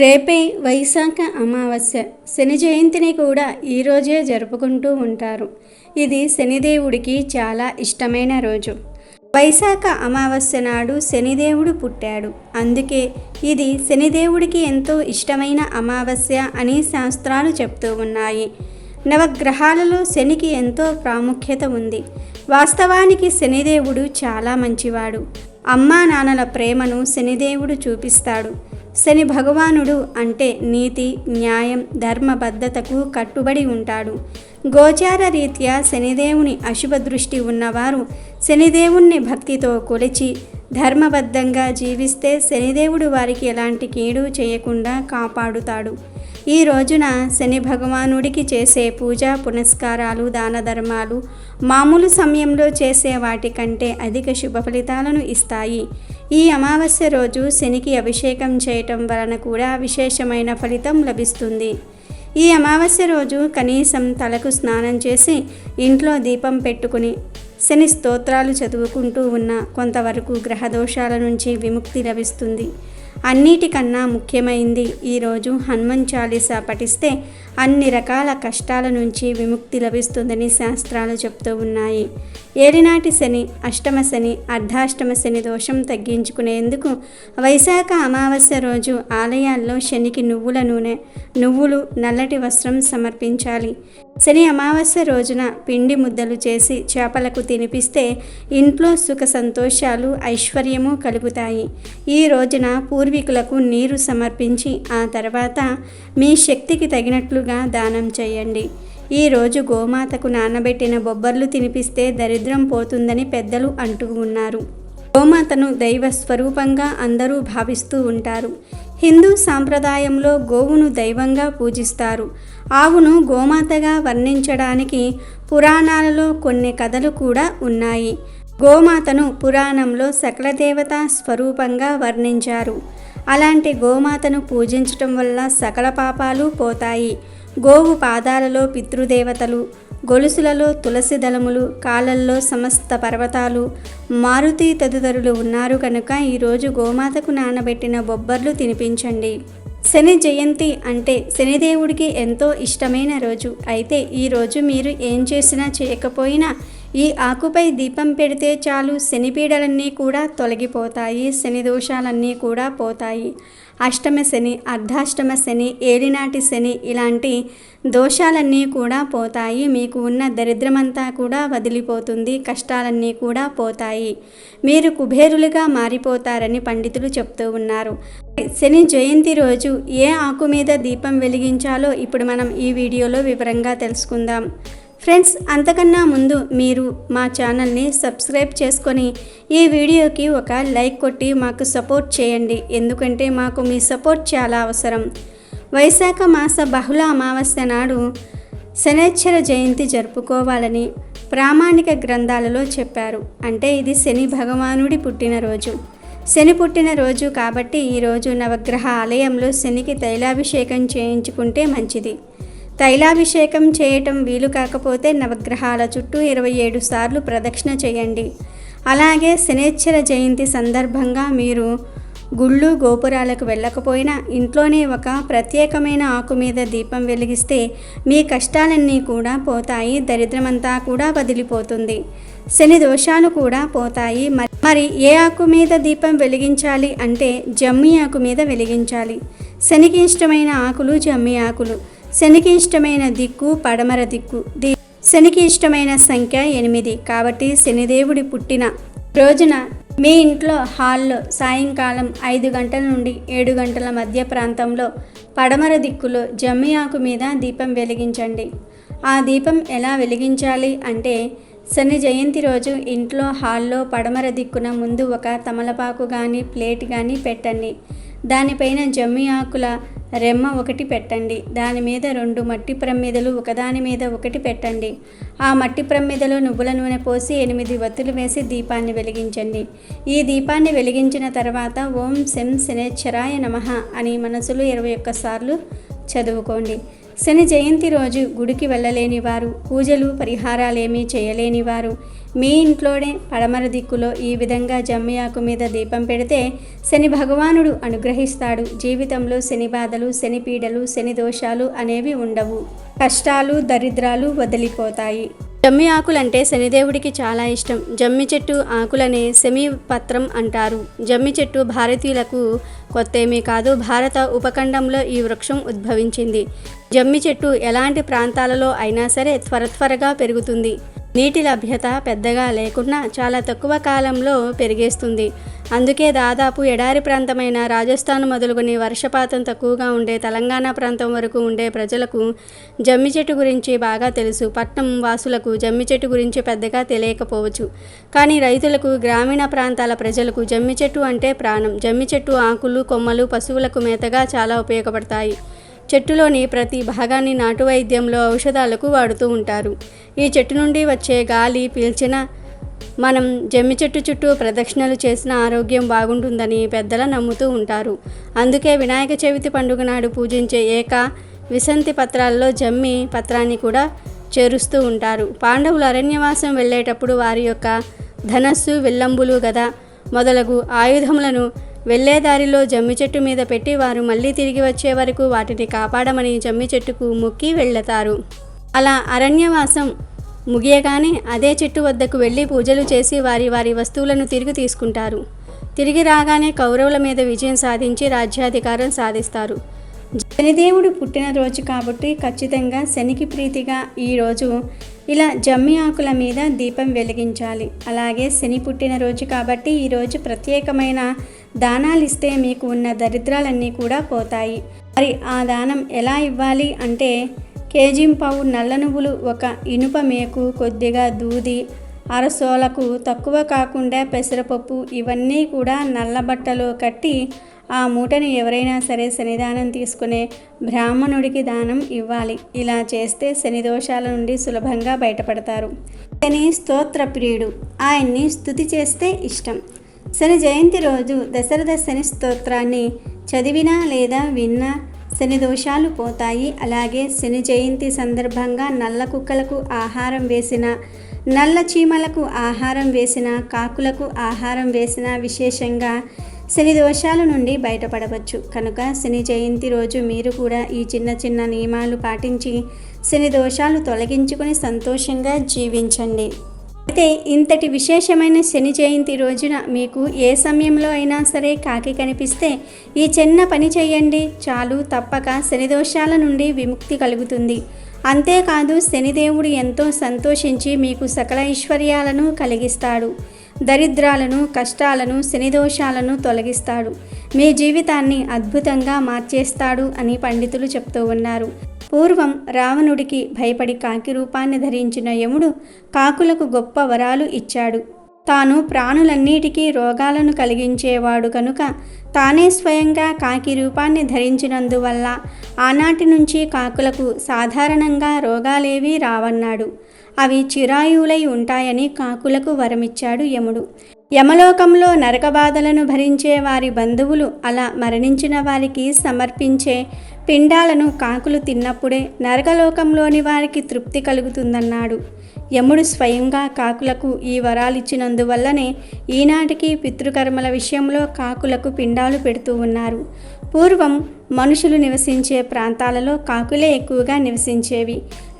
రేపే వైశాఖ అమావాస్య. శని జయంతిని కూడా ఈరోజే జరుపుకుంటూ ఉంటారు. ఇది శనిదేవుడికి చాలా ఇష్టమైన రోజు. వైశాఖ అమావాస్య నాడు శనిదేవుడు పుట్టాడు. అందుకే ఇది శనిదేవుడికి ఎంతో ఇష్టమైన అమావాస్య అని శాస్త్రాలు చెప్తూ ఉన్నాయి. నవగ్రహాలలో శనికి ఎంతో ప్రాముఖ్యత ఉంది. వాస్తవానికి శనిదేవుడు చాలా మంచివాడు. అమ్మా నాన్నల ప్రేమను శనిదేవుడు చూపిస్తాడు. శని భగవానుడు అంటే నీతి, న్యాయం, ధర్మబద్ధతకు కట్టుబడి ఉంటాడు. గోచార రీత్యా శనిదేవుని అశుభ దృష్టి ఉన్నవారు శనిదేవుణ్ణి భక్తితో కొలిచి ధర్మబద్ధంగా జీవిస్తే శనిదేవుడు వారికి ఎలాంటి కీడు చేయకుండా కాపాడుతాడు. ఈ రోజున శని భగవానుడికి చేసే పూజా పునస్కారాలు, దాన ధర్మాలు మామూలు సమయంలో చేసే వాటి కంటే అధిక శుభ ఫలితాలను ఇస్తాయి. ఈ అమావాస్య రోజు శనికి అభిషేకం చేయటం వలన కూడా విశేషమైన ఫలితం లభిస్తుంది. ఈ అమావాస్య రోజు కనీసం తలకు స్నానం చేసి ఇంట్లో దీపం పెట్టుకుని శని స్తోత్రాలు చదువుకుంటూ ఉన్న కొంతవరకు గ్రహదోషాల నుంచి విముక్తి లభిస్తుంది. అన్నిటికన్నా ముఖ్యమైంది ఈరోజు హనుమాన్ చాలీసా పఠిస్తే అన్ని రకాల కష్టాల నుంచి విముక్తి లభిస్తుందని శాస్త్రాలు చెప్తూ ఉన్నాయి. ఏలినాటి శని, అష్టమ శని, అర్ధాష్టమ శని దోషం తగ్గించుకునేందుకు వైశాఖ అమావాస్య రోజు ఆలయాల్లో శనికి నువ్వుల నూనె, నువ్వులు, నల్లటి వస్త్రం సమర్పించాలి. శని అమావాస్య రోజున పిండి ముద్దలు చేసి చేపలకు తినిపిస్తే ఇంట్లో సుఖ సంతోషాలు, ఐశ్వర్యము కలుగుతాయి. ఈ రోజున పూర్వీకులకు నీరు సమర్పించి ఆ తర్వాత మీ శక్తికి తగినట్లుగా దానం చేయండి. ఈరోజు గోమాతకు నానబెట్టిన బొబ్బర్లు తినిపిస్తే దరిద్రం పోతుందని పెద్దలు అంటూ ఉన్నారు. గోమాతను దైవ స్వరూపంగా అందరూ భావిస్తూ ఉంటారు. హిందూ సాంప్రదాయంలో గోవును దైవంగా పూజిస్తారు. ఆవును గోమాతగా వర్ణించడానికి పురాణాలలో కొన్ని కథలు కూడా ఉన్నాయి. గోమాతను పురాణంలో సకల దేవతా స్వరూపంగా వర్ణించారు. అలాంటి గోమాతను పూజించటం వల్ల సకల పాపాలు పోతాయి. గోవు పాదాలలో పితృదేవతలు, గొలుసులలో తులసి దళములు, కాళ్ళల్లో సమస్త పర్వతాలు, మారుతి తదితరులు ఉన్నారు కనుక ఈరోజు గోమాతకు నానబెట్టిన బొబ్బర్లు తినిపించండి. శని జయంతి అంటే శనిదేవుడికి ఎంతో ఇష్టమైన రోజు. అయితే ఈరోజు మీరు ఏం చేసినా చేయకపోయినా ఈ ఆకుపై దీపం పెడితే చాలు శని పీడలన్నీ కూడా తొలగిపోతాయి. శని దోషాలన్నీ కూడా పోతాయి. అష్టమ శని, అర్ధాష్టమ శని, ఏలినాటి శని ఇలాంటి దోషాలన్నీ కూడా పోతాయి. మీకు ఉన్న దరిద్రమంతా కూడా వదిలిపోతుంది. కష్టాలన్నీ కూడా పోతాయి. మీరు కుబేరులుగా మారిపోతారని పండితులు చెప్తూ ఉన్నారు. శని జయంతి రోజు ఏ ఆకు మీద దీపం వెలిగించాలో ఇప్పుడు మనం ఈ వీడియోలో వివరంగా తెలుసుకుందాం. ఫ్రెండ్స్, అంతకన్నా ముందు మీరు మా ఛానల్ని సబ్స్క్రైబ్ చేసుకొని ఈ వీడియోకి ఒక లైక్ కొట్టి మాకు సపోర్ట్ చేయండి. ఎందుకంటే మాకు మీ సపోర్ట్ చాలా అవసరం. వైశాఖ మాస బహుళ అమావాస్య నాడు శనైశ్చర జయంతి జరుపుకోవాలని ప్రామాణిక గ్రంథాలలో చెప్పారు. అంటే ఇది శని భగవానుడి పుట్టినరోజు. శని పుట్టినరోజు కాబట్టి ఈరోజు నవగ్రహ ఆలయంలో శనికి తైలాభిషేకం చేయించుకుంటే మంచిది. తైలాభిషేకం చేయటం వీలు కాకపోతే నవగ్రహాల చుట్టూ 27 సార్లు ప్రదక్షిణ చేయండి. అలాగే శనైశ్చర జయంతి సందర్భంగా మీరు గుళ్ళు గోపురాలకు వెళ్ళకపోయినా ఇంట్లోనే ఒక ప్రత్యేకమైన ఆకు మీద దీపం వెలిగిస్తే మీ కష్టాలన్నీ కూడా పోతాయి. దరిద్రమంతా కూడా వదిలిపోతుంది. శని దోషాలు కూడా పోతాయి. మరి ఏ ఆకు మీద దీపం వెలిగించాలి అంటే జమ్మి ఆకు మీద వెలిగించాలి. శనికి ఇష్టమైన ఆకులు జమ్మి ఆకులు. శనికి ఇష్టమైన దిక్కు పడమర దిక్కు. శనికి ఇష్టమైన సంఖ్య 8. కాబట్టి శనిదేవుడి పుట్టిన రోజున మీ ఇంట్లో హాల్లో సాయంకాలం 5 గంటల నుండి 7 గంటల మధ్య ప్రాంతంలో పడమర దిక్కులో జమ్మి ఆకు మీద దీపం వెలిగించండి. ఆ దీపం ఎలా వెలిగించాలి అంటే శని జయంతి రోజు ఇంట్లో హాల్లో పడమర దిక్కున ముందు ఒక తమలపాకు కానీ ప్లేట్ కానీ పెట్టండి. దానిపైన జమ్మి ఆకుల రెమ్మ ఒకటి పెట్టండి. దాని మీద 2 మట్టి ప్రమిదలు ఒకదాని మీద ఒకటి పెట్టండి. ఆ మట్టి ప్రమిదలో నువ్వుల నూనె పోసి 8 వత్తులు వేసి దీపాన్ని వెలిగించండి. ఈ దీపాన్ని వెలిగించిన తర్వాత ఓం శం శనైశ్చరాయ నమః అని మనసులో 21 సార్లు చదువుకోండి. శని జయంతి రోజు గుడికి వెళ్ళలేని వారు, పూజలు పరిహారాలేమీ చేయలేని వారు మీ ఇంట్లోనే పడమర దిక్కులో ఈ విధంగా జమ్మి ఆకు మీద దీపం పెడితే శని భగవానుడు అనుగ్రహిస్తాడు. జీవితంలో శని బాధలు, శని పీడలు, శని దోషాలు అనేవి ఉండవు. కష్టాలు, దరిద్రాలు వదిలిపోతాయి. జమ్మి ఆకులంటే శనిదేవుడికి చాలా ఇష్టం. జమ్మి చెట్టు ఆకులనే సెమి పత్రం అంటారు. జమ్మి చెట్టు భారతీయులకు కొత్తేమీ కాదు. భారత ఉపఖండంలో ఈ వృక్షం ఉద్భవించింది. జమ్మి చెట్టు ఎలాంటి ప్రాంతాలలో అయినా సరే త్వరగా పెరుగుతుంది. నీటి లభ్యత పెద్దగా లేకున్నా చాలా తక్కువ కాలంలో పెరిగేస్తుంది. అందుకే దాదాపు ఎడారి ప్రాంతమైన రాజస్థాన్ మొదలుకొని వర్షపాతం తక్కువగా ఉండే తెలంగాణ ప్రాంతం వరకు ఉండే ప్రజలకు జమ్మి చెట్టు గురించి బాగా తెలుసు. పట్నం వాసులకు జమ్మి చెట్టు గురించి పెద్దగా తెలియకపోవచ్చు. కానీ రైతులకు, గ్రామీణ ప్రాంతాల ప్రజలకు జమ్మి చెట్టు అంటే ప్రాణం. జమ్మి చెట్టు ఆకులు, కొమ్మలు పశువులకు మేతగా చాలా ఉపయోగపడతాయి. చెట్టులోని ప్రతి భాగాన్ని నాటు వైద్యంలో ఔషధాలకు వాడుతూ ఉంటారు. ఈ చెట్టు నుండి వచ్చే గాలి పీల్చిన మనం జమ్మి చెట్టు చుట్టూ ప్రదక్షిణలు చేసిన ఆరోగ్యం బాగుంటుందని పెద్దలు నమ్ముతూ ఉంటారు. అందుకే వినాయక చవితి పండుగ నాడు పూజించే విసంతి పత్రాల్లో జమ్మి పత్రాన్ని కూడా చేరుస్తూ ఉంటారు. పాండవులు అరణ్యవాసం వెళ్ళేటప్పుడు వారి యొక్క ధనస్సు, విల్లంబులు, గద మొదలగు ఆయుధములను వెళ్ళేదారిలో జమ్మి చెట్టు మీద పెట్టి వారు మళ్ళీ తిరిగి వచ్చే వరకు వాటిని కాపాడమని జమ్మి చెట్టుకు మొక్కి వెళ్తారు. అలా అరణ్యవాసం ముగియగానే అదే చెట్టు వద్దకు వెళ్ళి పూజలు చేసి వారి వస్తువులను తిరిగి తీసుకుంటారు. తిరిగి రాగానే కౌరవుల మీద విజయం సాధించి రాజ్యాధికారం సాధిస్తారు. శనిదేవుడు పుట్టినరోజు కాబట్టి ఖచ్చితంగా శనికి ప్రీతిగా ఈరోజు ఇలా జమ్మి ఆకుల మీద దీపం వెలిగించాలి. అలాగే శని పుట్టినరోజు కాబట్టి ఈరోజు ప్రత్యేకమైన దానాలు ఇస్తే మీకు ఉన్న దరిద్రాలన్నీ కూడా పోతాయి. మరి ఆ దానం ఎలా ఇవ్వాలి అంటే కేజీంపావు నల్ల నువ్వులు, ఒక ఇనుప మేకు, కొద్దిగా దూది, అరసోలకు తక్కువ కాకుండా పెసరపప్పు ఇవన్నీ కూడా నల్ల బట్టలో కట్టి ఆ మూటని ఎవరైనా సరే శనిదానం తీసుకునే బ్రాహ్మణుడికి దానం ఇవ్వాలి. ఇలా చేస్తే శని దోషాల నుండి సులభంగా బయటపడతారు. శని స్తోత్ర ప్రియుడు, ఆయన్ని స్తుతి చేస్తే ఇష్టం. శని జయంతి రోజు దశరథ శని స్తోత్రాన్ని చదివినా లేదా విన్నా శని దోషాలు పోతాయి. అలాగే శని జయంతి సందర్భంగా నల్ల కుక్కలకు ఆహారం వేసిన, నల్ల చీమలకు ఆహారం వేసిన, కాకులకు ఆహారం వేసిన విశేషంగా శని దోషాల నుండి బయటపడవచ్చు. కనుక శని జయంతి రోజు మీరు కూడా ఈ చిన్న చిన్న నియమాలు పాటించి శని దోషాలు తొలగించుకొని సంతోషంగా జీవించండి. అయితే ఇంతటి విశేషమైన శని జయంతి రోజున మీకు ఏ సమయంలో అయినా సరే కాకి కనిపిస్తే ఈ చిన్న పని చేయండి చాలు, తప్పక శని దోషాల నుండి విముక్తి కలుగుతుంది. అంతేకాదు శనిదేవుడు ఎంతో సంతోషించి మీకు సకల ఐశ్వర్యాలను కలిగిస్తాడు. దరిద్రాలను, కష్టాలను, శనిదోషాలను తొలగిస్తాడు. మీ జీవితాన్ని అద్భుతంగా మార్చేస్తాడు అని పండితులు చెప్తూ ఉన్నారు. పూర్వం రావణుడికి భయపడి కాకి రూపాన్ని ధరించిన యముడు కాకులకు గొప్ప వరాలు ఇచ్చాడు. తాను ప్రాణులన్నిటికీ రోగాలను కలిగించేవాడు కనుక తానే స్వయంగా కాకి రూపాన్ని ధరించినందువల్ల ఆనాటి నుంచి కాకులకు సాధారణంగా రోగాలేవీ రావన్నాడు. అవి చిరాయువులై ఉంటాయని కాకులకు వరమిచ్చాడు యముడు. యమలోకంలో నరకబాధలను భరించే వారి బంధువులు అలా మరణించిన వారికి సమర్పించే పిండాలను కాకులు తిన్నప్పుడే నరకలోకంలోని వారికి తృప్తి కలుగుతుందన్నాడు. యముడు స్వయంగా కాకులకు ఈ వరాలిచ్చినందువల్లనే ఈనాటికి పితృకర్మల విషయంలో కాకులకు పిండాలు పెడుతూ ఉన్నారు. పూర్వం మనుషులు నివసించే ప్రాంతాలలో కాకులే ఎక్కువగా నివసించేవి.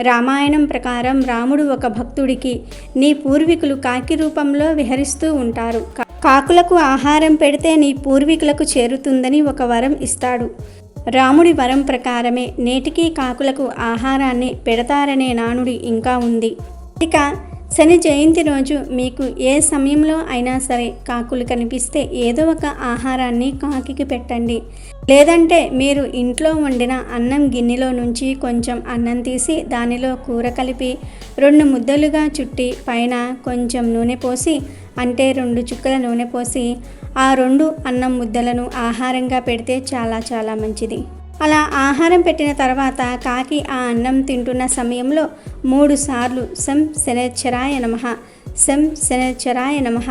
రామాయణం ప్రకారం రాముడు ఒక భక్తుడికి, నీ పూర్వీకులు కాకి రూపంలో విహరిస్తూ ఉంటారు, కాకులకు ఆహారం పెడితే నీ పూర్వీకులకు చేరుతుందని ఒక వరం ఇస్తాడు. రాముడి వరం ప్రకారమే నేటికీ కాకులకు ఆహారాన్ని పెడతారనే నానుడి ఇంకా ఉంది. ఇక శని జయంతి రోజు మీకు ఏ సమయంలో అయినా సరే కాకులు కనిపిస్తే ఏదో ఒక ఆహారాన్ని కాకికి పెట్టండి. లేదంటే మీరు ఇంట్లో వండిన అన్నం గిన్నెలో నుంచి కొంచెం అన్నం తీసి దానిలో కూర కలిపి 2 ముద్దలుగా చుట్టి పైన కొంచెం నూనె పోసి, అంటే 2 చుక్కల నూనె పోసి ఆ 2 అన్నం ముద్దలను ఆహారంగా పెడితే చాలా చాలా మంచిది. అలా ఆహారం పెట్టిన తర్వాత కాకి ఆ అన్నం తింటున్న సమయంలో 3 సార్లు శం శనేశ్వరాయ నమః, శం శనేశ్వరాయ నమః,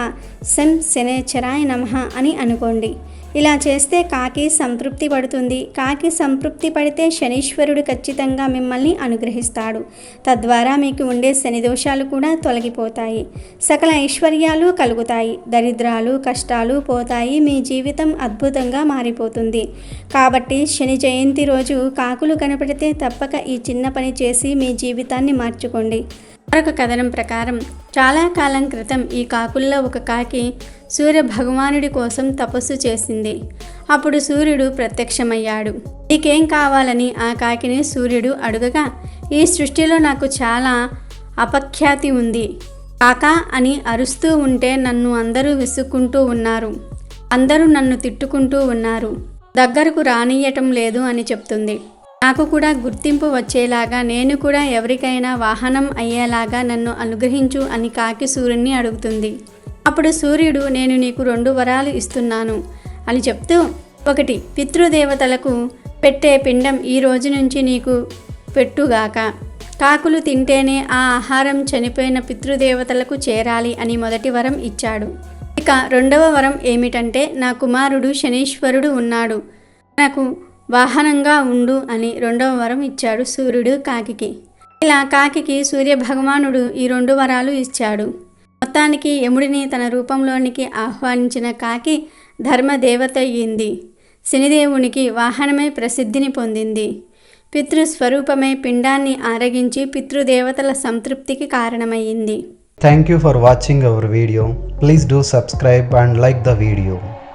శం శనేశ్వరాయ నమః అని అనుకోండి. ఇలా చేస్తే కాకి సంతృప్తి పడుతుంది. కాకి సంతృప్తి పడితే శనీశ్వరుడు ఖచ్చితంగా మిమ్మల్ని అనుగ్రహిస్తాడు. తద్వారా మీకు ఉండే శని దోషాలు కూడా తొలగిపోతాయి. సకల ఐశ్వర్యాలు కలుగుతాయి. దరిద్రాలు కష్టాలు పోతాయి. మీ జీవితం అద్భుతంగా మారిపోతుంది. కాబట్టి శని జయంతి రోజు కాకులు కనపడితే తప్పక ఈ చిన్న పని చేసి మీ జీవితాన్ని మార్చుకోండి. మరొక కథనం ప్రకారం చాలా కాలం క్రితం ఈ కాకుల్లో ఒక కాకి సూర్య భగవానుడి కోసం తపస్సు చేసింది. అప్పుడు సూర్యుడు ప్రత్యక్షమయ్యాడు. నీకేం కావాలని ఆ కాకిని సూర్యుడు అడుగగా, ఈ సృష్టిలో నాకు చాలా అపఖ్యాతి ఉంది. కాకా అని అరుస్తూ ఉంటే నన్ను అందరూ విసుక్కుంటూ ఉన్నారు. అందరూ నన్ను తిట్టుకుంటూ ఉన్నారు. దగ్గరకు రానియటం లేదు అని చెప్తుంది. నాకు కూడా గుర్తింపు వచ్చేలాగా, నేను కూడా ఎవరికైనా వాహనం అయ్యేలాగా నన్ను అనుగ్రహించు అని కాకి సూర్యుడిని అడుగుతుంది. అప్పుడు సూర్యుడు, నేను నీకు 2 వరాలు ఇస్తున్నాను అని చెప్తూ, 1 పితృదేవతలకు పెట్టే పిండం ఈ రోజు నుంచి నీకు పెట్టుగాక. కాకులు తింటేనే ఆ ఆహారం చనిపోయిన పితృదేవతలకు చేరాలి అని మొదటి వరం ఇచ్చాడు. ఇక 2వ వరం ఏమిటంటే, నా కుమారుడు శనీశ్వరుడు ఉన్నాడు, నాకు వాహనంగా ఉండు అని 2వ వరం ఇచ్చాడు సూర్యుడు కాకికి. ఇలా కాకికి సూర్య భగవానుడు ఈ 2 వరాలు ఇచ్చాడు. మొత్తానికి యముడిని తన రూపంలోనికి ఆహ్వానించిన కాకి ధర్మదేవత అయ్యింది. శనిదేవునికి వాహనమై ప్రసిద్ధిని పొందింది. పితృస్వరూపమై పిండాన్ని ఆరగించి పితృదేవతల సంతృప్తికి కారణమయ్యింది. Thank you for watching our video. Please do subscribe and like the video.